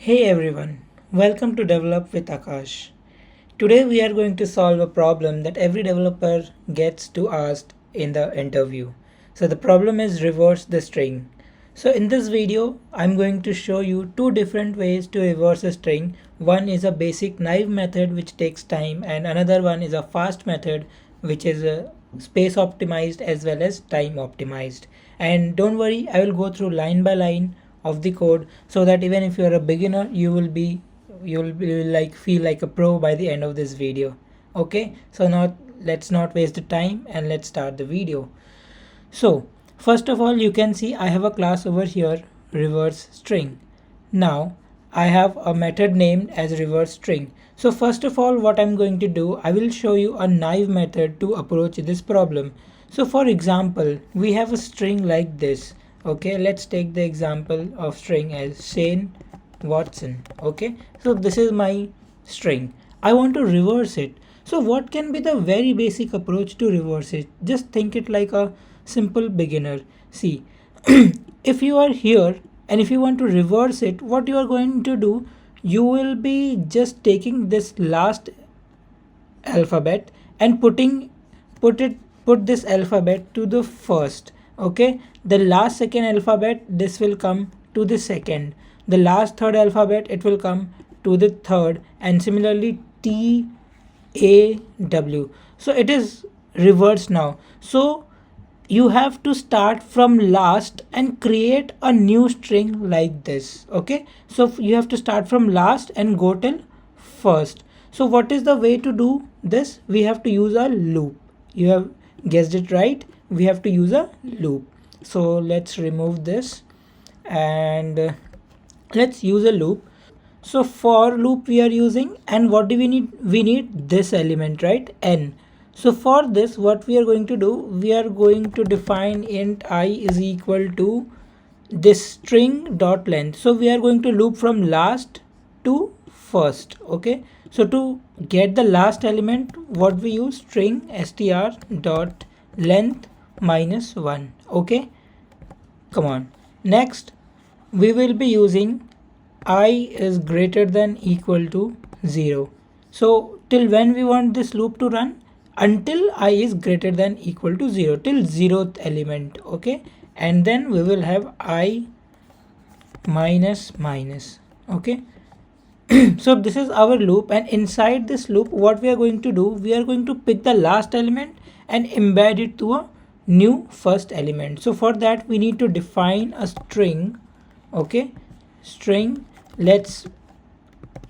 Hey everyone, welcome to Develop with Aakash. Today we are going to solve a problem that every developer gets to ask in the interview. So the problem is reverse the string. So in this video, I'm going to show you two different ways to reverse a string. One is a basic naive method which takes time, and another one is a fast method which is space optimized as well as time optimized. And don't worry, I will go through line by line of the code so that even if you are a beginner, you will like feel like a pro by the end of this video. Okay, so now let's not waste the time and let's start the video. So first of all, you can see I have a class over here, reverse string. Now I have a method named as reverse string. So first of all, what I'm going to do, I will show you a naive method to approach this problem. So for example, we have a string like this. Okay, let's take the example of string as Shane Watson. Okay, so this is my string. I want to reverse it. So what can be the very basic approach to reverse it? Just think it like a simple beginner. See, if you are here and if you want to reverse it, what you are going to do, you will be just taking this last alphabet and put this alphabet to the first. Okay, the last second alphabet, this will come to the second, the last third alphabet, it will come to the third, and similarly TAW. So it is reversed now. So you have to start from last and create a new string like this. Okay, so you have to start from last and go till first. So what is the way to do this? We have to use a loop. You have guessed it right, we have to use a loop. So let's remove this and let's use a loop. So for loop we are using, and what do we need? We need this element, right? N. So for this, what we are going to do, we are going to define int I is equal to this string dot length. So we are going to loop from last to first. Okay, so to get the last element, what we use, string str dot length minus 1. Okay, come on. Next we will be using I is greater than equal to 0. So till when we want this loop to run? Until I is greater than equal to 0, till 0th element. Okay, and then we will have I minus minus. Okay, so this is our loop, and inside this loop what we are going to do, we are going to pick the last element and embed it to a new first element. So for that we need to define a string. Okay, string, let's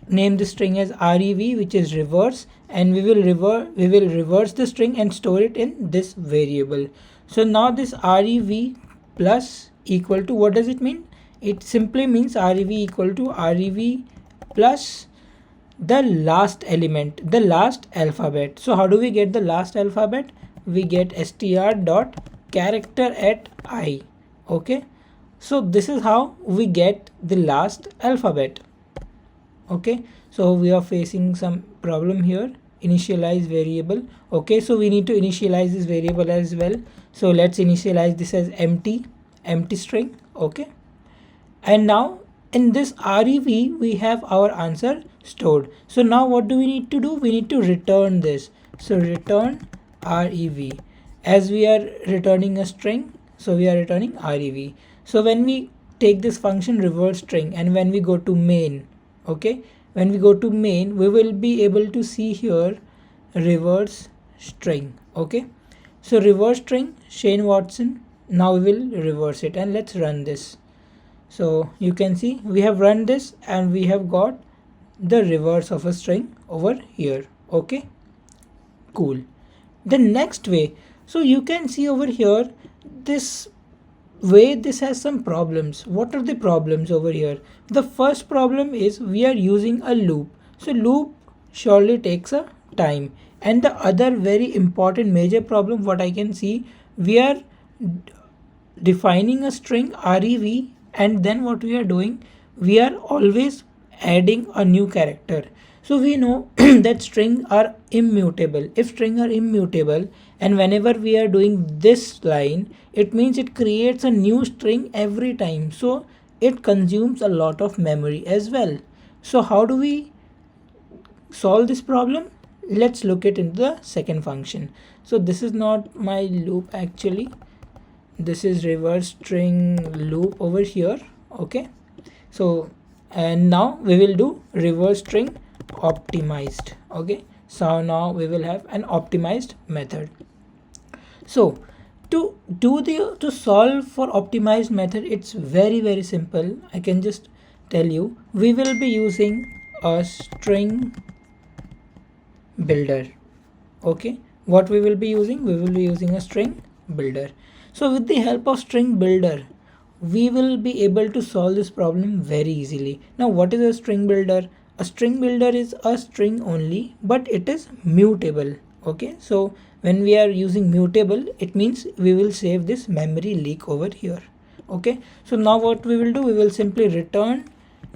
name the string as rev, which is reverse, and we will reverse the string and store it in this variable. So now this rev plus equal to, what does it mean? It simply means rev equal to rev plus the last element, the last alphabet. So how do we get the last alphabet? We get str dot character at I. Okay, so this is how we get the last alphabet. Okay, so we are facing some problem here, initialize variable. Okay, so we need to initialize this variable as well. So let's initialize this as empty string. Okay, and now in this rev we have our answer stored. So now what do we need to do? We need to return this. So return rev, as we are returning a string, so we are returning rev. So when we take this function reverse string and when we go to main, okay, when we go to main, we will be able to see here reverse string. Okay, so reverse string Shane Watson. Now we will reverse it and let's run this. So you can see we have run this and we have got the reverse of a string over here. Okay, cool. The next way, so you can see over here, this way this has some problems. What are the problems over here? The first problem is we are using a loop. So loop surely takes a time, and the other very important major problem what I can see, we are defining a string rev, and then what we are doing, we are always adding a new character. So we know that string are immutable. If string are immutable and whenever we are doing this line, it means it creates a new string every time. So it consumes a lot of memory as well. So how do we solve this problem? Let's look it into the second function. So this is not my loop actually, this is reverse string loop over here. Okay, so and now we will do reverse string optimized. Okay, so now we will have an optimized method. So to solve for optimized method, it's very simple. I can just tell you, we will be using a string builder. Okay, what we will be using, we will be using a string builder. So with the help of string builder, we will be able to solve this problem very easily. Now what is a string builder? A string builder is a string only, but it is mutable. Okay, so when we are using mutable, it means we will save this memory leak over here. Okay, so now what we will do, we will simply return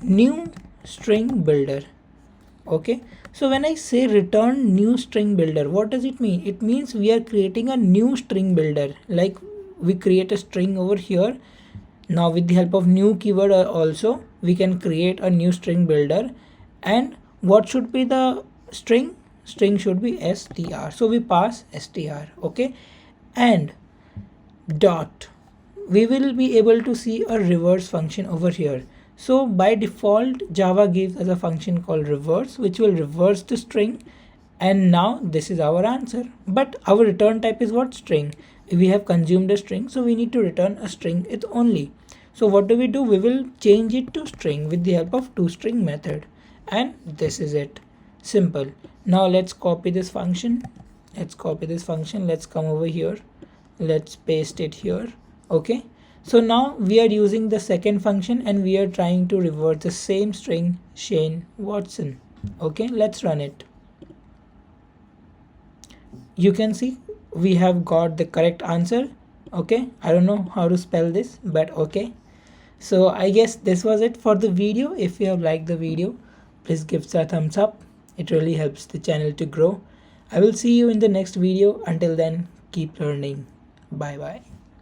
new string builder. Okay, so when I say return new string builder, what does it mean? It means we are creating a new string builder. Like we create a string over here. Now with the help of new keyword also, we can create a new string builder. And what should be the string? String should be str. So we pass str. Okay, and dot, we will be able to see a reverse function over here. So by default, Java gives us a function called reverse, which will reverse the string. And now this is our answer. But our return type is what? String. We have consumed a string, so we need to return a string it only. So what do? We will change it to string with the help of toString method. And this is it. Simple. Now let's copy this function. Let's come over here. Let's paste it here. Okay. So now we are using the second function and we are trying to revert the same string, Shane Watson. Okay, let's run it. You can see we have got the correct answer. Okay, I don't know how to spell this, but okay. So I guess this was it for the video. If you have liked the video, please give it a thumbs up. It really helps the channel to grow. I will see you in the next video. Until then, keep learning. Bye bye.